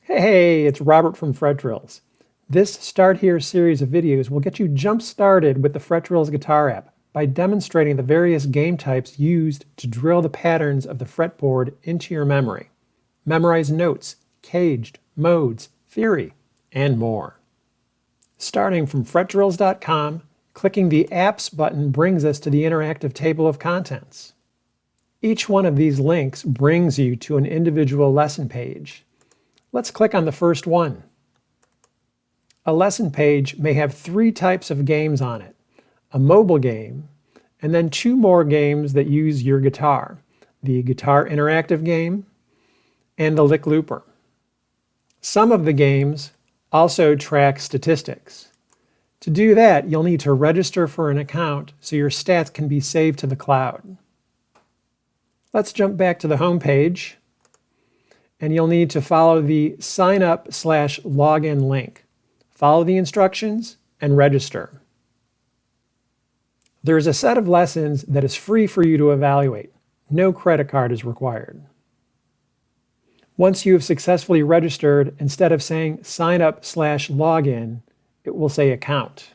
Hey, it's Robert from fretDrills. This Start Here series of videos will get you jump started with the fretDrills guitar app by demonstrating the various game types used to drill the patterns of the fretboard into your memory. Memorize notes, caged, modes, theory, and more. Starting from fretDrills.com, clicking the Apps button brings us to the interactive table of contents. Each one of these links brings you to an individual lesson page. Let's click on the first one. A lesson page may have 3 types of games on it: a mobile game, and then 2 more games that use your guitar: the Guitar Interactive game and the Lick Looper. Some of the games also track statistics. To do that, you'll need to register for an account so your stats can be saved to the cloud. Let's jump back to the home page, and you'll need to follow the sign up/login link. Follow the instructions and register. There is a set of lessons that is free for you to evaluate. No credit card is required. Once you have successfully registered, instead of saying sign up/login, it will say account.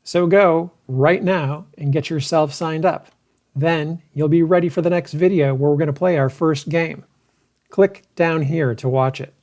So go right now and get yourself signed up. Then you'll be ready for the next video where we're going to play our first game. Click down here to watch it.